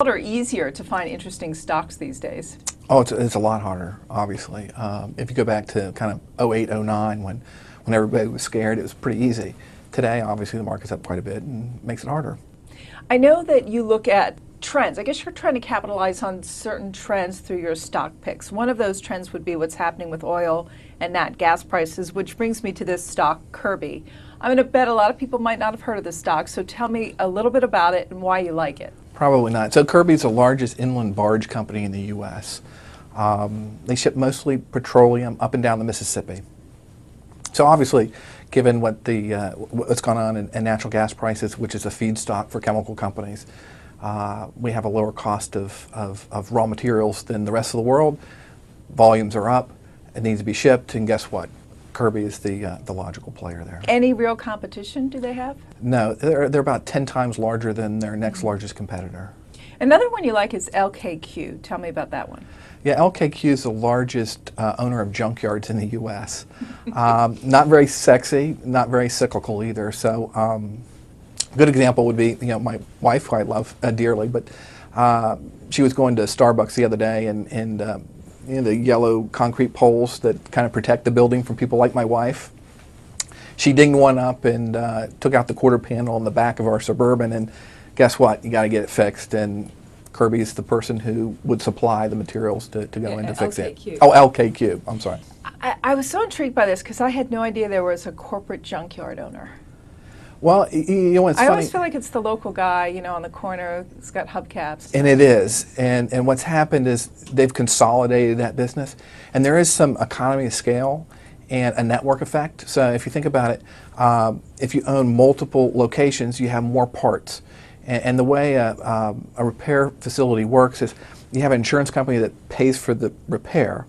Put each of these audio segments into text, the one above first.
Or easier to find interesting stocks these days? Oh, it's a lot harder, obviously. If you go back to kind of '08, '09, when everybody was scared, it was pretty easy. Today, obviously, the market's up quite a bit and makes it harder. I know that you look at trends. I guess you're trying to capitalize on certain trends through your stock picks. One of those trends would be what's happening with oil and nat gas prices, which brings me to this stock, Kirby. I'm going to bet a lot of people might not have heard of this stock, so tell me a little bit about it and why you like it. Probably not. So Kirby's the largest inland barge company in the U.S. They ship mostly petroleum up and down the Mississippi. So obviously, given what's gone on in natural gas prices, which is a feedstock for chemical companies, we have a lower cost of raw materials than the rest of the world. Volumes are up. It needs to be shipped, and guess what? Kirby is the logical player there. Any real competition do they have? No, they're about 10 times larger than their next largest competitor. Another one you like is LKQ. Tell me about that one. Yeah, LKQ is the largest owner of junkyards in the U.S. Not very sexy, not very cyclical either. So, a good example would be, my wife, who I love dearly, but she was going to Starbucks the other day, and the yellow concrete poles that kind of protect the building from people like my wife. She dinged one up and took out the quarter panel on the back of our Suburban, and guess what? You got to get it fixed, and Kirby's the person who would supply the materials to go in to fix LKQ. it. Oh, LKQ, I'm sorry. I was so intrigued by this because I had no idea there was a corporate junkyard owner. Well, it's funny. I always feel like it's the local guy, on the corner. It's got hubcaps. And it is. And what's happened is they've consolidated that business. And there is some economy of scale and a network effect. So if you think about it, if you own multiple locations, you have more parts. And the way a repair facility works is you have an insurance company that pays for the repair.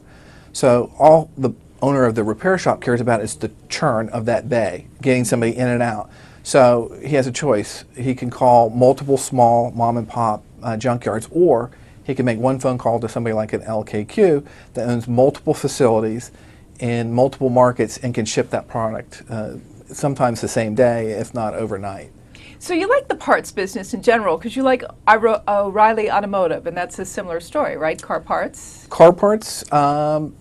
So all the owner of the repair shop cares about is the churn of that bay, getting somebody in and out. So he has a choice. He can call multiple small mom and pop junkyards, or he can make one phone call to somebody like an LKQ that owns multiple facilities in multiple markets and can ship that product sometimes the same day, if not overnight. So you like the parts business in general because you like O'Reilly Automotive, and that's a similar story, right? Car parts? Car parts,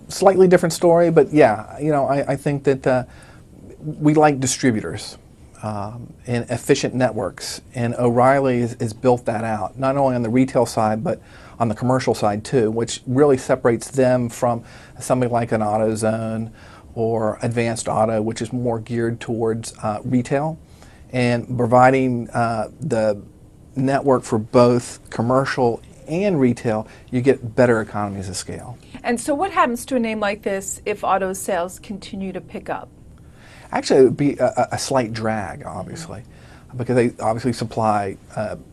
slightly different story, but yeah, I think that we like distributors. And efficient networks, and O'Reilly has built that out, not only on the retail side, but on the commercial side too, which really separates them from somebody like an AutoZone or Advanced Auto, which is more geared towards retail, and providing the network for both commercial and retail, you get better economies of scale. And so what happens to a name like this if auto sales continue to pick up? Actually, it would be a slight drag, obviously, because they obviously supply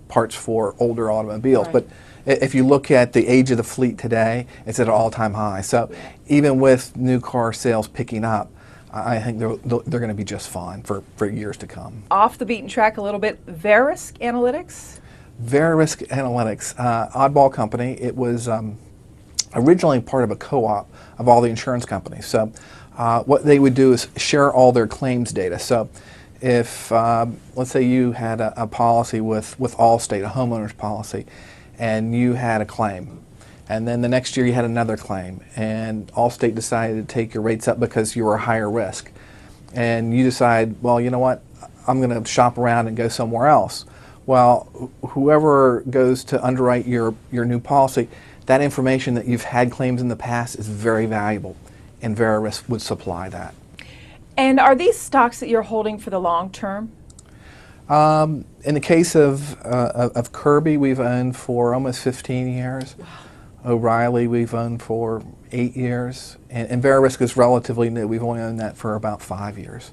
parts for older automobiles. Right. But if you look at the age of the fleet today, it's at an all-time high. So even with new car sales picking up, I think they're going to be just fine for years to come. Off the beaten track a little bit, Verisk Analytics? Verisk Analytics, oddball company. It was originally part of a co-op of all the insurance companies. So what they would do is share all their claims data. So if, let's say you had a policy with Allstate, a homeowner's policy, and you had a claim, and then the next year you had another claim, and Allstate decided to take your rates up because you were a higher risk, and you decide, well, you know what, I'm going to shop around and go somewhere else. Well, whoever goes to underwrite your new policy, that information that you've had claims in the past is very valuable, and Verisk would supply that. And are these stocks that you're holding for the long term? In the case of Kirby, we've owned for almost 15 years. Wow. O'Reilly, we've owned for 8 years. And Verisk is relatively new. We've only owned that for about 5 years.